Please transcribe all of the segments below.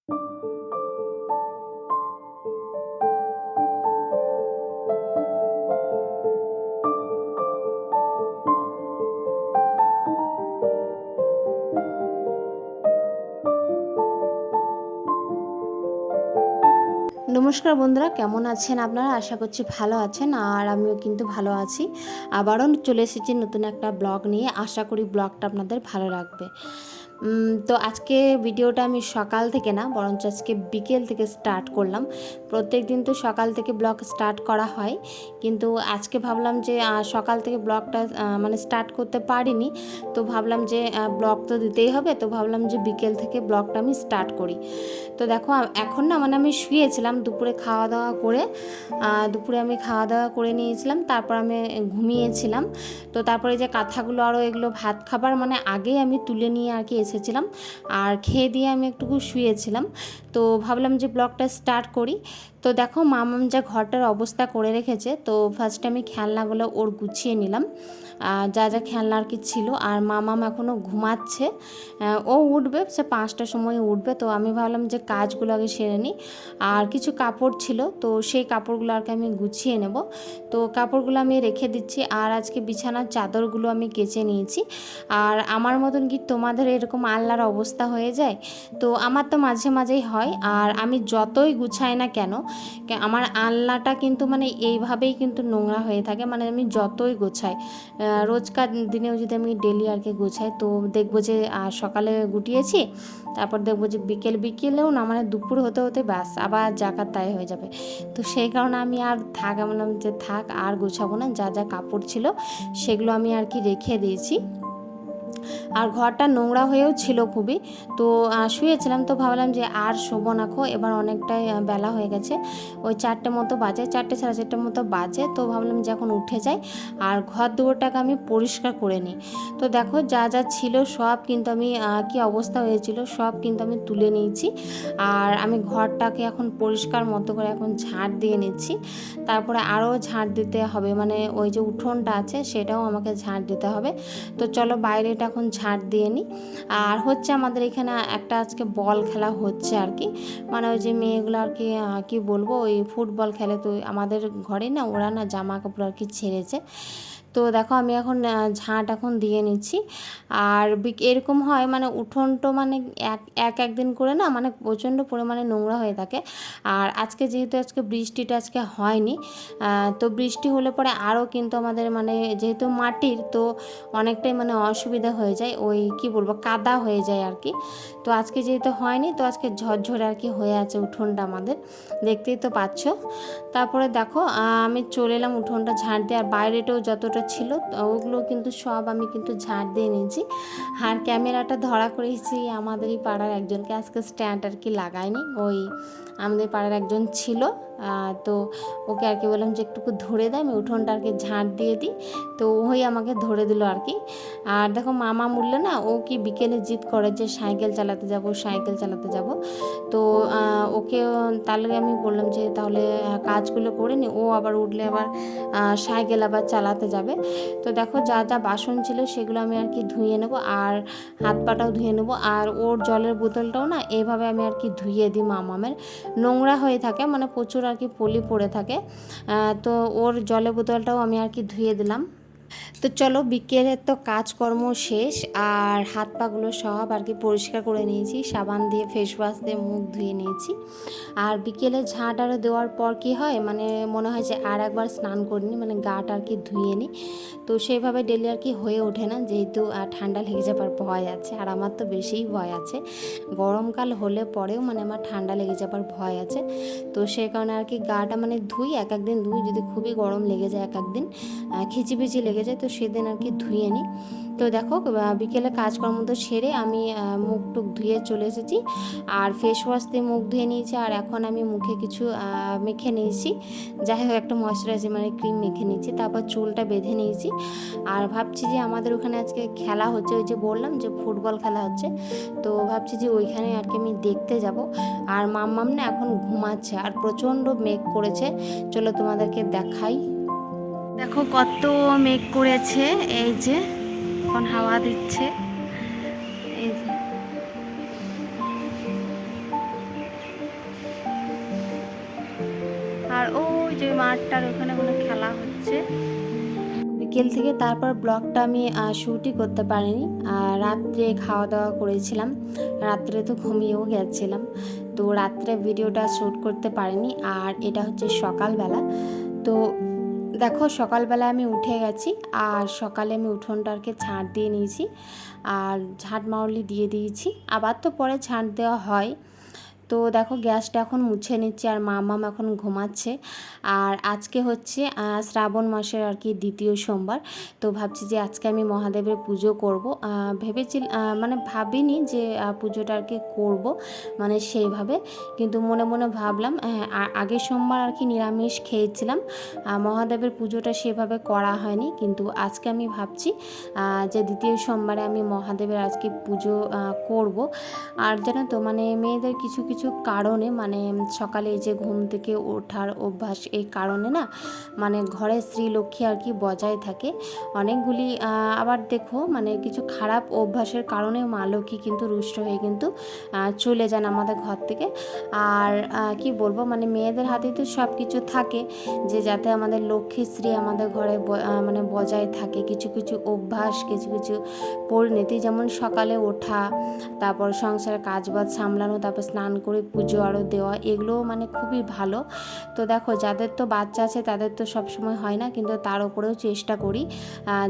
নমস্কার বন্ধুরা, কেমন আছেন আপনারা? আশা করছি ভালো আছেন, আর আমিও কিন্তু ভালো আছি। আবারও চলে এসেছি নতুন একটা ব্লগ নিয়ে। আশা করি ব্লগটা আপনাদের ভালো লাগবে। তো আজকে ভিডিওটা আমি সকাল থেকে না, বরঞ্চ আজকে বিকেল থেকে স্টার্ট করলাম। প্রত্যেক দিন তো সকাল থেকে ব্লগ স্টার্ট করা হয়, কিন্তু আজকে ভাবলাম যে সকাল থেকে ব্লগটা মানে স্টার্ট করতে পারিনি। তো ভাবলাম যে ব্লগ তো দিতেই হবে, তো ভাবলাম যে বিকেল থেকে ব্লগটা আমি স্টার্ট করি। তো দেখো এখন না, মানে আমি শুয়েছিলাম দুপুরে খাওয়া দাওয়া করে। দুপুরে আমি খাওয়া দাওয়া করে নিয়েছিলাম, তারপর আমি ঘুমিয়েছিলাম। তো তারপরে যে কাঁথাগুলো আরও এগুলো ভাত খাবার মানে আগেই আমি তুলে নিয়ে আর কি এসেছিলাম, আর খেয়ে দিয়ে আমি একটুকু শুয়েছিলাম। তো ভাবলাম যে ব্লগটা স্টার্ট করি। তো দেখো মামাম যা ঘরটার অবস্থা করে রেখেছে, তো ফার্স্টে আমি খেলনাগুলো ওর গুছিয়ে নিলাম, যা যা খেলনা আর কি ছিল। আর মামাম এখনও ঘুমাচ্ছে, ও উঠবে, সে 5টার সময় উঠবে। তো আমি ভাবলাম যে কাজগুলো আগে সেরে নিই। আর কিছু কাপড় ছিল, তো সেই কাপড়গুলো আর কি আমি গুছিয়ে নেব। তো কাপড়গুলো আমি রেখে দিচ্ছি। আর আজকে বিছানার চাদরগুলো আমি কেচে নিয়েছি। আর আমার মতন কি তোমাদের এরকম আল্লাহর অবস্থা হয়ে যায়? তো আমার তো মাঝে মাঝেই হয়। আর আমি যতই গুছাই না কেন, আমার আলনাটা কিন্তু মানে এইভাবেই কিন্তু নোংরা হয়ে থাকে। মানে আমি যতই গোছাই, রোজকার দিনেও যদি আমি ডেলি আর কি গোছাই, তো দেখবো যে সকালে গুটিয়েছি, তারপর দেখবো যে বিকেলেও না, মানে দুপুর হতে হতে ব্যাস আবার যাকার তাই হয়ে যাবে। তো সেই কারণে আমি আর বললাম যে থাক, আর গোছাবো না। যা যা কাপড় ছিল সেগুলো আমি আর কি রেখে দিয়েছি। আর ঘরটা নোংরা হয়েও ছিল খুবই। তো শুয়েছিলাম, তো ভাবলাম যে আর শোবো না, এবার অনেকটাই বেলা হয়ে গেছে। ওই 4টে মতো বাজে, 4টে সাড়ে 4টে মতো বাজে। তো ভাবলাম যে এখন উঠে যাই আর ঘর দুয়ারটাকে আমি পরিষ্কার করে নিই। তো দেখো যা যা ছিল সব কিন্তু আমি কি অবস্থা হয়েছিল সব কিন্তু আমি তুলে নিয়েছি। আর আমি ঘরটাকে এখন পরিষ্কার মতো করে এখন ঝাড় দিয়ে নিচ্ছি। তারপরে আরও ঝাড় দিতে হবে, মানে ওই যে উঠোনটা আছে সেটাও আমাকে ঝাড় দিতে হবে। তো চলো বাইরেটা এখন ঝাড় দিয়ে নিই। আর হচ্ছে আমাদের এখানে একটা আজকে বল খেলা হচ্ছে আর কি, মানে ওই যে মেয়েগুলো আর কি কি বলবো, ওই ফুটবল খেলে। তো আমাদের ঘরে না ওরা না জামা কাপড় আর কি ছেড়েছে। তো দেখো আমি এখন ঝাঁট এখন দিয়ে নিচ্ছি। আর এরকম হয় মানে উঠোনটা মানে একদিন করে না, মানে প্রচণ্ড পরিমাণে নোংরা হয়ে থাকে। আর আজকে যেহেতু বৃষ্টিটা হয়নি, তো বৃষ্টি হলে পরে আরও কিন্তু আমাদের মানে যেহেতু মাটির, তো অনেকটাই মানে অসুবিধা হয়ে যায়, ওই কি বলবো কাদা হয়ে যায় আর কি। তো আজকে যেহেতু হয়নি, তো আজকে ঝরঝরে আর কি হয়ে আছে উঠোনটা আমাদের, দেখতেই তো পাচ্ছ। তারপরে দেখো আমি চলে এলাম উঠোনটা ঝাড় দিয়ে। আর বাইরেটাও যতটা ছিল ওগুলো কিন্তু সব আমি কিন্তু ঝাড় দিয়ে নিয়েছি। আর ক্যামেরাটা ধরা করেছি আমাদেরই পাড়ার একজনকে, আজকে স্ট্যান্ড আর কি লাগায়নি, ওই আমাদের পাড়ার একজন ছিল। তো ওকে আর কি বললাম যে একটুকু ধরে দেয়, আমি উঠোনটা আর কি ঝাঁট দিয়ে দিই। তো ওই আমাকে ধরে দিল আর কি। আর দেখো মামা মূল্য না, ও কি বিকেলে জিদ করে যে সাইকেল চালাতে যাব, সাইকেল চালাতে যাব। তো ওকে তাহলে আমি বললাম যে তাহলে কাজগুলো করে নি, ও আবার উঠলে আবার সাইকেল আবার চালাতে যাবে। তো দেখো যা যা বাসন ছিল সেগুলো আমি আর কি ধুয়ে নেবো, আর হাত পাটাও ধুয়ে নেবো। আর ওর জলের বোতলটাও না এইভাবে আমি আর কি ধুয়ে দিই, মামামের নোংরা হয়ে থাকে, মানে প্রচুর আর কি পলি পড়ে থাকে। তো ওর জলের বোতলটাও আমি আর কি ধুয়ে দিলাম। তো চলো বিকেলের তো কাজকর্ম শেষ, আর হাত পাগুলো সব আর কি পরিষ্কার করে নিয়েছি, সাবান দিয়ে ফেস ওয়াশ দিয়ে মুখ ধুয়ে নিয়েছি। আর বিকেলে ঝাঁট আরও দেওয়ার পর কি হয়, মানে মনে হয় যে আর একবার স্নান করিনি, মানে গাটা আর কি ধুয়ে নিই। তো সেইভাবে ডেলি আর কি হয়ে ওঠে না, যেহেতু ঠান্ডা লেগে যাবার ভয় আছে। আর আমার তো বেশিই ভয় আছে, গরমকাল হলে পরেও মানে আমার ঠান্ডা লেগে যাবার ভয় আছে। তো সেই কারণে আর কি গাটা মানে ধুই, এক একদিন ধুই, যদি খুবই গরম লেগে যায় এক একদিন খিচিবিচি লেগে যায়, তো সেদিন আর কি ধুয়ে নিই। তো দেখো বিকেলে কাজকর্ম তো সেরে আমি মুখ টুক ধুয়ে চলে এসেছি, আর ফেস ওয়াশ দিয়ে মুখ ধুয়ে নিয়েছি। আর এখন আমি মুখে কিছু মেখে নিয়েছি, যাই হোক একটা ময়শ্চারাইজার মানে ক্রিম মেখে নিয়েছি, তারপর চুলটা বেঁধে নিয়েছি। আর ভাবছি যে আমাদের ওখানে আজকে খেলা হচ্ছে, ওই যে বললাম যে ফুটবল খেলা হচ্ছে, তো ভাবছি যে ওইখানে আর কি আমি দেখতে যাব। আর মাম্মাম না এখন ঘুমাচ্ছে, আর প্রচণ্ড মেঘ করেছে, চলো তোমাদেরকে দেখাই। দেখো কত মেঘ করেছে, এই যে এখন হাওয়া দিচ্ছে, এই যে আর ওই যে মাঠটার ওখানে কোনো খেলা হচ্ছে বিকেল থেকে। তারপর ব্লগটা আমি শ্যুটই করতে পারিনি। রাত্রে খাওয়া দাওয়া করেছিলাম, রাত্রে তো ঘুমিয়েও গেছিলাম, তো রাত্রে ভিডিওটা শ্যুট করতে পারিনি। আর এটা হচ্ছে সকালবেলা। তো দেখো সকালবেলা আমি উঠে গেছি, আর সকালে আমি উঠোনটাকে ঝাঁট দিয়ে নিয়েছি, আর ঝাঁট মাউলি দিয়ে দিয়েছি, আবার তো পরে ঝাঁট দেওয়া হয়। তো দেখো গ্যাসটা এখন মুছে নিচ্ছি, আর মামাম এখন ঘুমাচ্ছে। আর আজকে হচ্ছে শ্রাবণ মাসের আর কি দ্বিতীয় সোমবার। তো ভাবছি যে আজকে আমি মহাদেবের পুজো করব। ভেবেছি মানে ভাবিনি যে পুজোটা আর কি করবো মানে সেইভাবে, কিন্তু মনে মনে ভাবলাম আগের সোমবার আর কি নিরামিষ খেয়েছিলাম, মহাদেবের পুজোটা সেভাবে করা হয়নি। কিন্তু আজকে আমি ভাবছি যে দ্বিতীয় সোমবারে আমি মহাদেবের আজকে পুজো করব। আর জানো তো মানে মেয়েদের কিছু কিছু কারণে মানে সকালে যে ঘুম থেকে ওঠার অভ্যাস, এই কারণে না মানে ঘরে স্ত্রীলক্ষ্মী আর কি বজায় থাকে অনেকগুলি। আবার দেখো মানে কিছু খারাপ অভ্যাসের কারণে মা লক্ষ্মী কিন্তু রুষ্ট হয়ে কিন্তু চলে যান আমাদের ঘর থেকে। আর কি বলবো মানে মেয়েদের হাতে তো সব কিছু থাকে যে যাতে আমাদের লক্ষ্মী স্ত্রী আমাদের ঘরে মানে বজায় থাকে। কিছু কিছু অভ্যাস, কিছু কিছু পরিণতি, যেমন সকালে ওঠা, তারপর সংসারের কাজবাজ সামলানো, তারপর স্নান করে পুজো আরও দেওয়া, এগুলো মানে খুবই ভালো। তো দেখো যাদের তো বাচ্চা আছে তাদের তো সব সময় হয় না, কিন্তু তার উপরেও চেষ্টা করি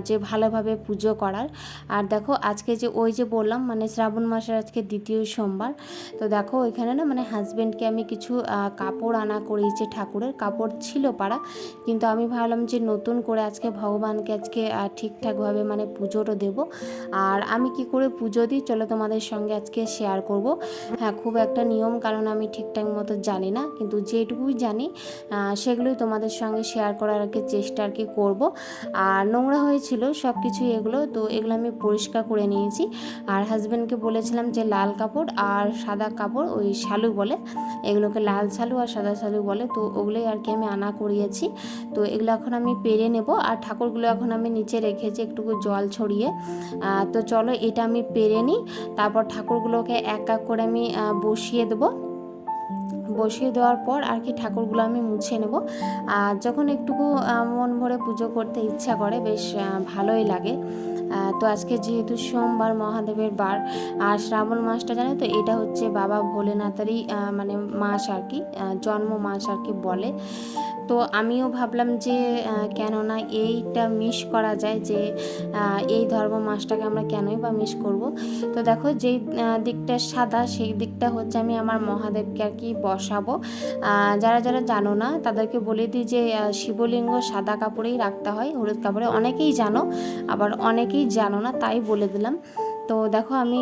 যে ভালোভাবে পুজো করার। আর দেখো আজকে যে ওই যে বললাম মানে শ্রাবণ মাসের আজকে দ্বিতীয় সোমবার। তো দেখো ওইখানে না মানে হাজব্যান্ডকে আমি কিছু কাপড় আনা করিয়েছি, ঠাকুরের কাপড় ছিল পাড়া, কিন্তু আমি ভাবলাম যে নতুন করে আজকে ভগবানকে আজকে ঠিকঠাকভাবে মানে পুজোটা দেব। আর আমি কি করে পুজো দিই চলো তোমাদের সঙ্গে আজকে শেয়ার করব। হ্যাঁ, খুব একটা নিয়ম কারণ আমি ঠিকঠাক মতো জানি না, কিন্তু যেটুকুই জানি সেগুলোই তোমাদের সঙ্গে শেয়ার করার আর কি চেষ্টা আর কি করবো। আর নোংরা হয়েছিল সব কিছুই এগুলো, তো এগুলো আমি পরিষ্কার করে নিয়েছি। আর হাজব্যান্ডকে বলেছিলাম যে লাল কাপড় আর সাদা কাপড়, ওই শালু বলে, এগুলোকে লাল শালু আর সাদা শালু বলে, তো ওগুলোই আর কি আমি আনা করিয়েছি। তো এগুলো এখন আমি পেরে নেব। আর ঠাকুরগুলো এখন আমি নিচে রেখেছি একটুকু জল ছড়িয়ে। তো চলো এটা আমি পেরে নিই, তারপর ঠাকুরগুলোকে এক এক করে আমি বসিয়ে দেবো। বসিয়ে দেওয়ার পর আর কি ঠাকুরগুলো আমি মুছে নেব। আর যখন একটুকু মন ভরে পুজো করতে ইচ্ছা করে বেশ ভালোই লাগে। তো আজকে যেহেতু সোমবার মহাদেবের বার, আর শ্রাবণ মাসটা জানো তো এটা হচ্ছে বাবা ভোলেনাথেরই মানে মাস আর কি, জন্ম মাস আর কি বলে। তো আমিও ভাবলাম যে কেন না এইটা মিস করা যায়, যে এই ধর্ম মাসটাকে আমরা কেনই বা মিস করব। তো দেখো যেই দিকটা সাদা সেই দিকটা হচ্ছে আমি আমার মহাদেবকে আর কি বসাবো। যারা যারা জানো না তাদেরকে বলে দিই যে শিবলিঙ্গ সাদা কাপড়েই রাখতে হয়, হলুদ কাপড়ে। অনেকেই জানো আবার অনেকেই জানো না, তাই বলে দিলাম। তো দেখো আমি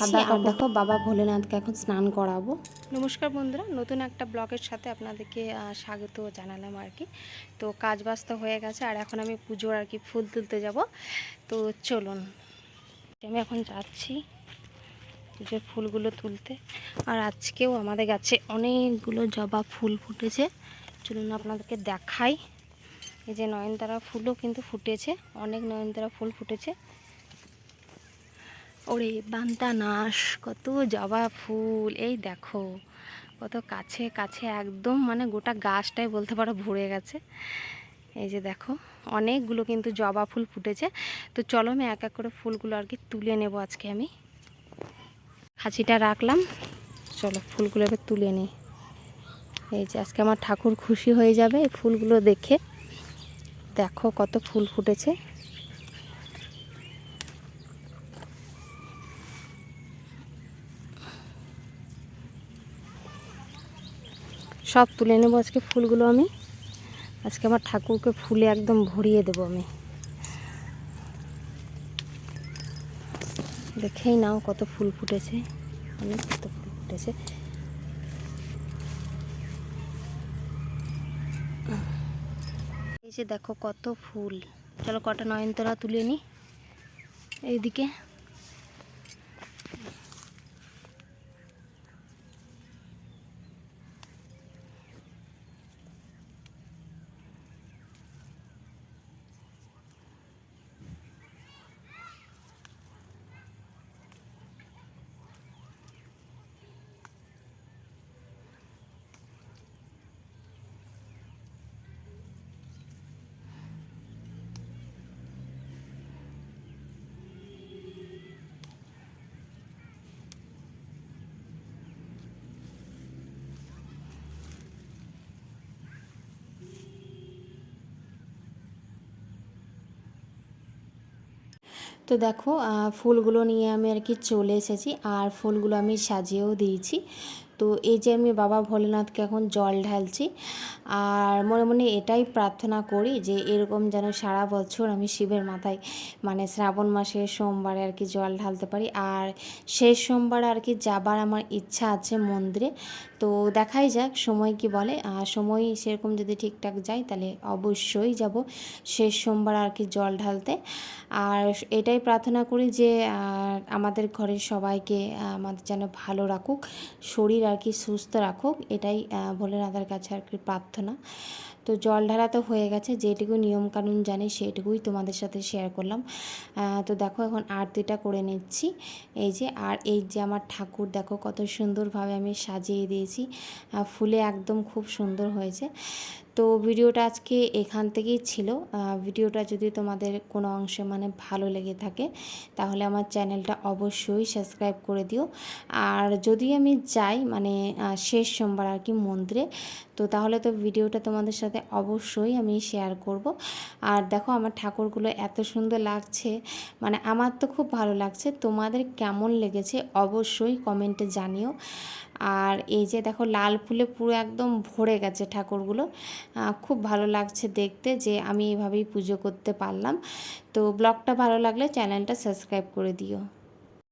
সাদা কাপড়, দেখো বাবা ভোলেনাথকে এখন স্নান করাবো। নমস্কার বন্ধুরা, নতুন একটা ব্লগের সাথে আপনাদেরকে স্বাগত জানালাম আর কি। তো কাজ বাস্তা হয়ে গেছে, আর এখন আমি পুজোর আর কি ফুল তুলতে যাব। তো চলুন আমি এখন যাচ্ছি পুজোর ফুলগুলো তুলতে। আর আজকেও আমাদের গাছে অনেকগুলো জবা ফুল ফুটেছে, চলুন আপনাদেরকে দেখাই। এই যে নয়নতারা ফুলও কিন্তু ফুটেছে, অনেক নয়নতারা ফুল ফুটেছে। ওরে বান্তা নাশ, কত জবা ফুল, এই দেখো কত কাছে কাছে একদম মানে গোটা গাছটাই বলতে পারো ভরে গেছে। এই যে দেখো অনেকগুলো কিন্তু জবা ফুল ফুটেছে। তো চলো আমি এক এক করে ফুলগুলো আর কি তুলে নেব আজকে। আমি খাঁচিটা রাখলাম, চলো ফুলগুলো এবার তুলে নিই। এই যে আজকে আমার ঠাকুর খুশি হয়ে যাবে এই ফুলগুলো দেখে। দেখো কত ফুল ফুটেছে। সব তুলে নেবো আজকে ফুলগুলো আমি। আজকে আমার ঠাকুরকে ফুলে একদম ভরিয়ে দেবো আমি। দেখেই নাও কত ফুল ফুটেছে, অনেক কত ফুল ফুটেছে। এই যে দেখো কত ফুল। চলো কটা নয়নতারা তুলে নিই এইদিকে। তো দেখো ফুলগুলো নিয়ে আমি আর কি চলে এসেছি, আর ফুলগুলো আমি সাজিয়েও দিয়েছি। তো এই যে আমি বাবা ভোলেনাথকে এখন জল ঢালছি, আর মনে মনে এটাই প্রার্থনা করি যে এরকম যেন সারা বছর আমি শিবের মাথায় মানে শ্রাবণ মাসে সোমবারে আর কি জল ঢালতে পারি। আর শেষ সোমবার আর কি যাবার আমার ইচ্ছা আছে মন্দিরে। তো দেখাই যাক সময় কি বলে, সময় সেরকম যদি ঠিকঠাক যায় তাহলে অবশ্যই যাব শেষ সোমবার আর কি জল ঢালতে। আর এটাই প্রার্থনা করি যে আমাদের ঘরের সবাইকে আমাদের যেন ভালো রাখুক, শরীর আর কি সুস্থ রাখুক, এটাই ভোলেনাথের কাছে আর কি প্রার্থনা। তো জল ঢালা তো হয়ে গেছে, যেটুকু নিয়মকানুন জানি সেটুকুই তোমাদের সাথে শেয়ার করলাম। তো দেখো এখন আরতিটা করে নিচ্ছি। এই যে, আর এই যে আমার ঠাকুর দেখো কত সুন্দরভাবে আমি সাজিয়ে দিয়েছি, ফুলে একদম খুব সুন্দর হয়েছে। তো ভিডিওটা আজকে এখান থেকেই ছিল। ভিডিওটা যদি তোমাদের কোনো অংশে মানে ভালো লেগে থাকে তাহলে আমার চ্যানেলটা অবশ্যই সাবস্ক্রাইব করে দিও। আর যদি আমি যাই মানে শেষ সোমবার আর কি মন্দিরে, তো তাহলে তো ভিডিওটা তোমাদের সাথে অবশ্যই আমি শেয়ার করব। আর দেখো আমার ঠাকুরগুলো এত সুন্দর লাগছে, মানে আমার তো খুব ভালো লাগছে। তোমাদের কেমন লেগেছে অবশ্যই কমেন্টে জানিও। আর এই যে দেখো লাল ফুলে পুরো একদম ভরে গেছে ঠাকুরগুলো, খুব ভালো লাগছে দেখতে যে আমি এভাবেই পুজো করতে পারলাম। তো ব্লগটা ভালো লাগলে চ্যানেলটা সাবস্ক্রাইব করে দিও।